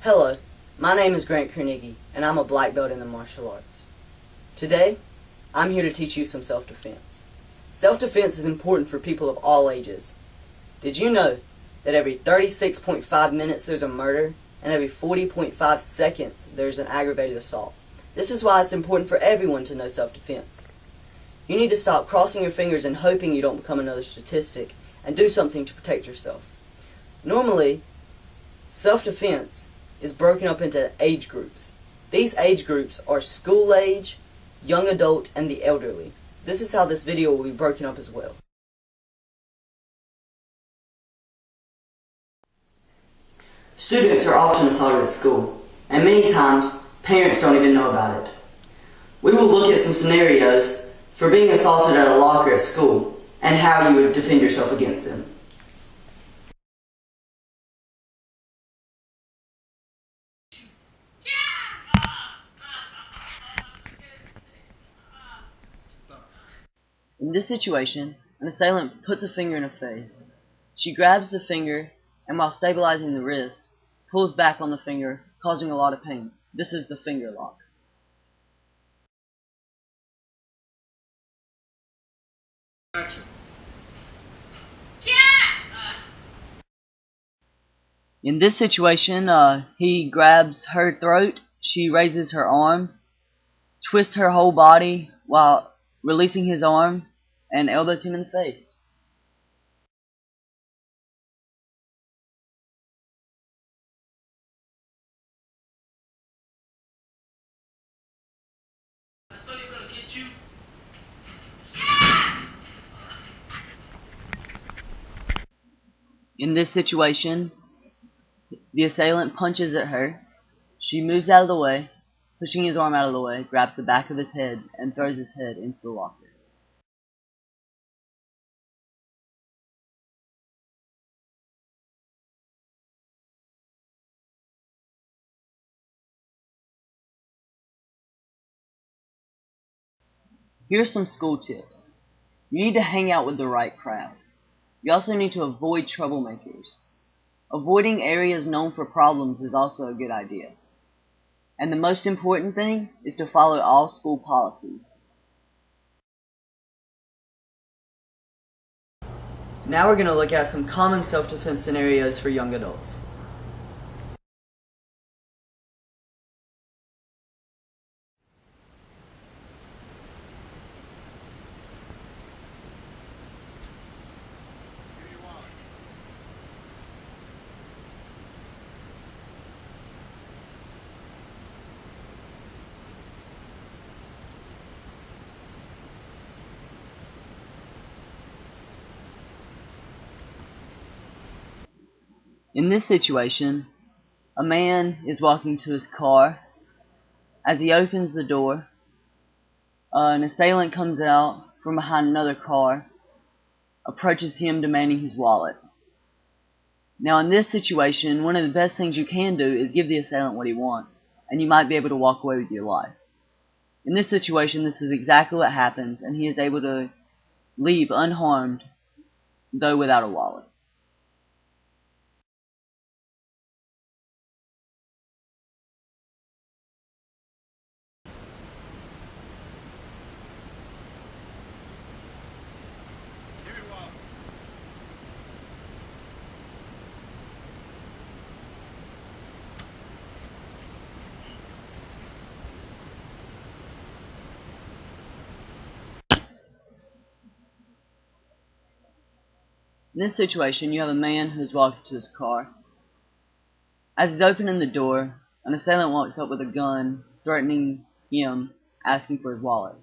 Hello, my name is Grant Carnegie, and I'm a black belt in the martial arts. Today, I'm here to teach you some self-defense. Self-defense is important for people of all ages. Did you know that every 36.5 minutes there's a murder, and every 40.5 seconds there's an aggravated assault? This is why it's important for everyone to know self-defense. You need to stop crossing your fingers and hoping you don't become another statistic, and do something to protect yourself. Normally, self-defense is broken up into age groups. These age groups are school age, young adult, and the elderly. This is how this video will be broken up as well. Students are often assaulted at school, and many times parents don't even know about it. We will look at some scenarios for being assaulted at a locker at school and how you would defend yourself against them. In this situation, an assailant puts a finger in her face. She grabs the finger and, while stabilizing the wrist, pulls back on the finger, causing a lot of pain. This is the finger lock. Action. In this situation, he grabs her throat, she raises her arm, twists her whole body while releasing his arm, and elbows him in the face. I told you I'm gonna get you. In this situation, the assailant punches at her. She moves out of the way, pushing his arm out of the way, grabs the back of his head, and throws his head into the locker. Here's some school tips. You need to hang out with the right crowd. You also need to avoid troublemakers. Avoiding areas known for problems is also a good idea. And the most important thing is to follow all school policies. Now we're going to look at some common self-defense scenarios for young adults. Give me your wallet. In this situation, a man is walking to his car. As he opens the door, an assailant comes out from behind another car, approaches him demanding his wallet. Now in this situation, one of the best things you can do is give the assailant what he wants, and you might be able to walk away with your life. In this situation, this is exactly what happens, and he is able to leave unharmed, though without a wallet. Give me your wallet. In this situation, you have a man who is walking to his car. As he's opening the door, an assailant walks up with a gun, threatening him, asking for his wallet.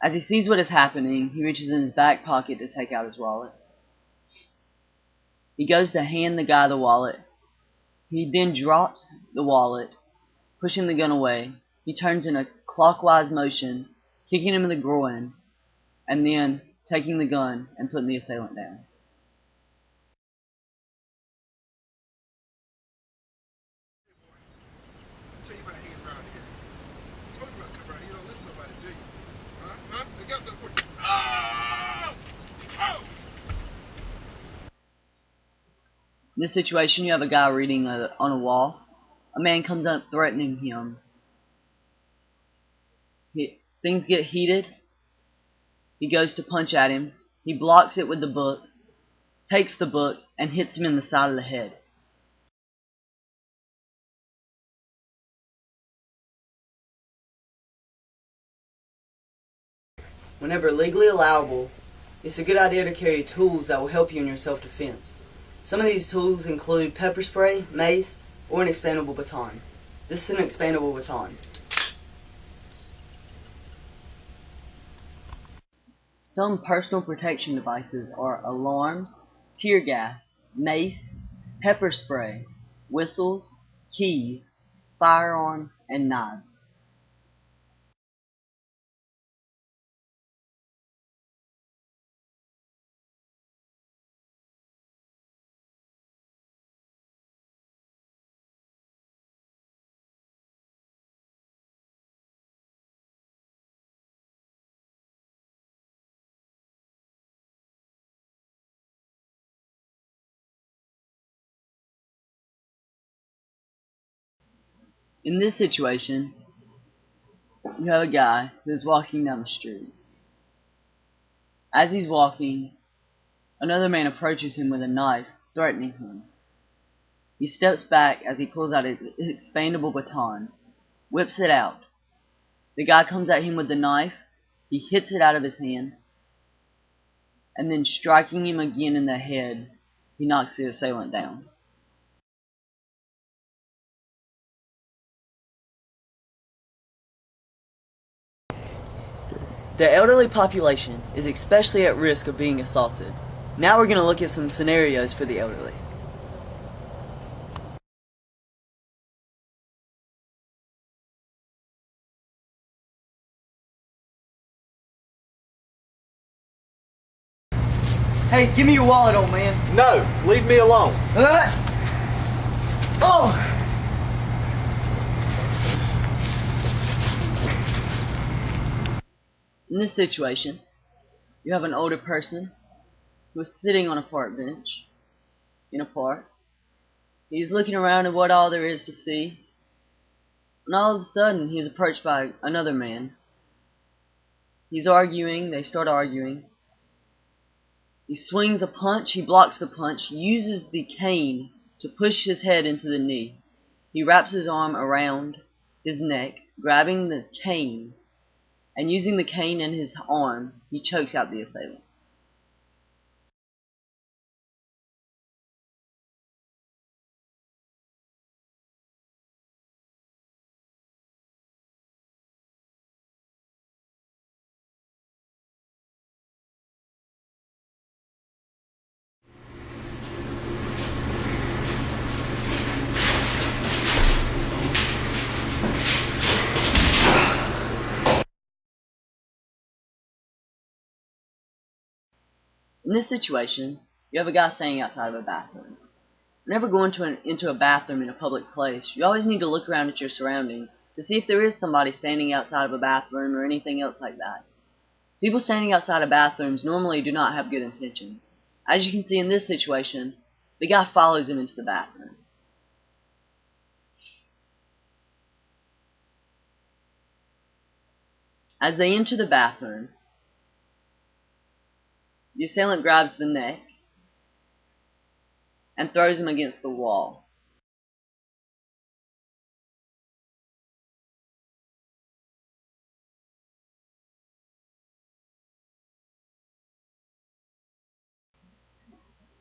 As he sees what is happening, he reaches in his back pocket to take out his wallet. He goes to hand the guy the wallet. He then drops the wallet, pushing the gun away. He turns in a clockwise motion, kicking him in the groin, and then taking the gun and putting the assailant down. Tell you about hanging around here. Told you about coming around here. You don't listen to nobody, do you? Huh? I got something for you. Oh! Oh! In this situation, you have a guy reading on a wall. A man comes up threatening him. Things get heated. He goes to punch at him. He blocks it with the book, takes the book, and hits him in the side of the head. Whenever legally allowable, it's a good idea to carry tools that will help you in your self-defense. Some of these tools include pepper spray, mace, or an expandable baton. This is an expandable baton. Some personal protection devices are alarms, tear gas, mace, pepper spray, whistles, keys, firearms, and knives. In this situation, you have a guy who's walking down the street. As he's walking, another man approaches him with a knife, threatening him. He steps back as he pulls out his expandable baton, whips it out. The guy comes at him with the knife, he hits it out of his hand, and then striking him again in the head, he knocks the assailant down. The elderly population is especially at risk of being assaulted. Now we're going to look at some scenarios for the elderly. Hey, give me your wallet, old man. No, leave me alone. Oh! In this situation, you have an older person who is sitting on a park bench in a park. He's looking around at what all there is to see, and all of a sudden he is approached by another man. He's arguing, they start arguing. He swings a punch, he blocks the punch, uses the cane to push his head into the knee. He wraps his arm around his neck, grabbing the cane, and using the cane in his arm, he chokes out the assailant. In this situation, you have a guy standing outside of a bathroom. Whenever going into a bathroom in a public place, you always need to look around at your surroundings to see if there is somebody standing outside of a bathroom or anything else like that. People standing outside of bathrooms normally do not have good intentions. As you can see in this situation, the guy follows him into the bathroom. As they enter the bathroom, the assailant grabs the neck and throws him against the wall.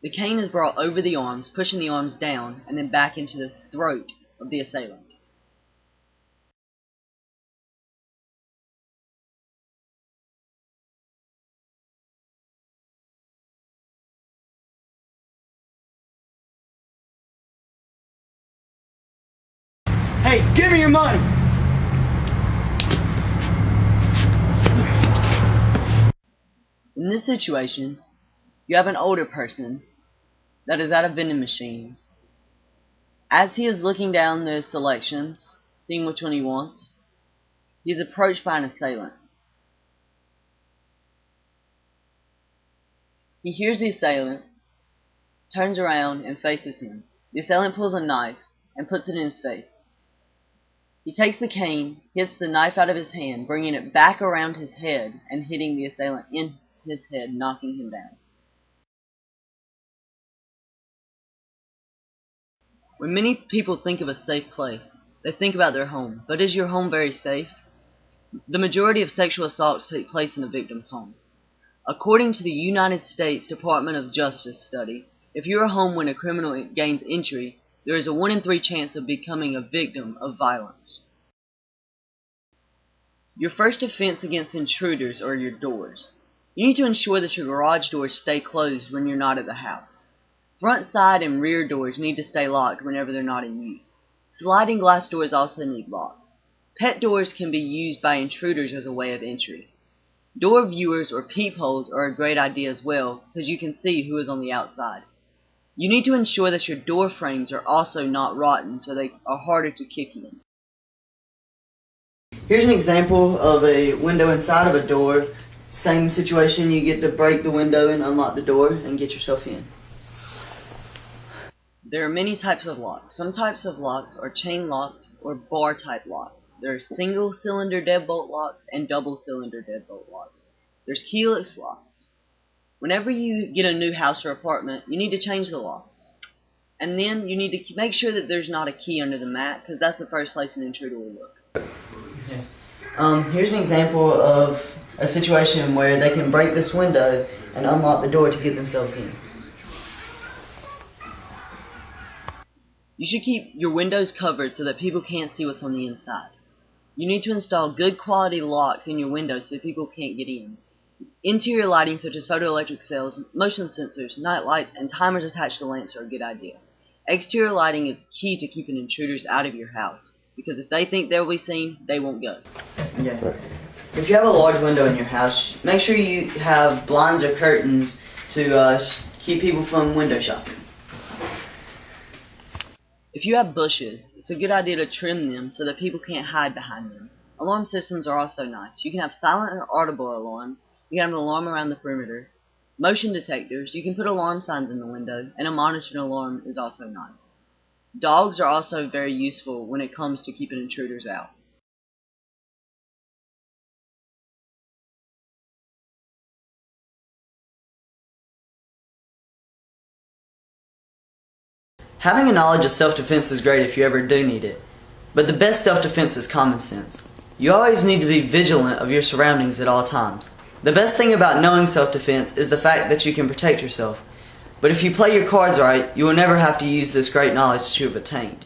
The cane is brought over the arms, pushing the arms down and then back into the throat of the assailant. Hey, give me your money! In this situation, you have an older person that is at a vending machine. As he is looking down the selections, seeing which one he wants, he is approached by an assailant. He hears the assailant, turns around and faces him. The assailant pulls a knife and puts it in his face. He takes the cane, hits the knife out of his hand, bringing it back around his head and hitting the assailant in his head, knocking him down. When many people think of a safe place, they think about their home. But is your home very safe? The majority of sexual assaults take place in a victim's home. According to the United States Department of Justice study, if you're home when a criminal gains entry, there is a 1 in 3 chance of becoming a victim of violence. Your first defense against intruders are your doors. You need to ensure that your garage doors stay closed when you're not at the house. Front, side, and rear doors need to stay locked whenever they're not in use. Sliding glass doors also need locks. Pet doors can be used by intruders as a way of entry. Door viewers or peepholes are a great idea as well, because you can see who is on the outside. You need to ensure that your door frames are also not rotten, so they are harder to kick in. Here's an example of a window inside of a door. Same situation, you get to break the window and unlock the door and get yourself in. There are many types of locks. Some types of locks are chain locks or bar type locks. There are single cylinder deadbolt locks and double cylinder deadbolt locks. There's keyless locks. Whenever you get a new house or apartment, you need to change the locks. And then you need to make sure that there's not a key under the mat, because that's the first place an intruder will look. Here's an example of a situation where they can break this window and unlock the door to get themselves in. You should keep your windows covered so that people can't see what's on the inside. You need to install good quality locks in your windows so that people can't get in. Interior lighting such as photoelectric cells, motion sensors, night lights, and timers attached to lamps are a good idea. Exterior lighting is key to keeping intruders out of your house, because if they think they'll be seen, they won't go. Yeah. If you have a large window in your house, make sure you have blinds or curtains to keep people from window shopping. If you have bushes, it's a good idea to trim them so that people can't hide behind them. Alarm systems are also nice. You can have silent or audible alarms. You can have an alarm around the perimeter. Motion detectors, you can put alarm signs in the window, and a monitoring alarm is also nice. Dogs are also very useful when it comes to keeping intruders out. Having a knowledge of self-defense is great if you ever do need it, but the best self-defense is common sense. You always need to be vigilant of your surroundings at all times. The best thing about knowing self-defense is the fact that you can protect yourself, but if you play your cards right, you will never have to use this great knowledge that you have attained.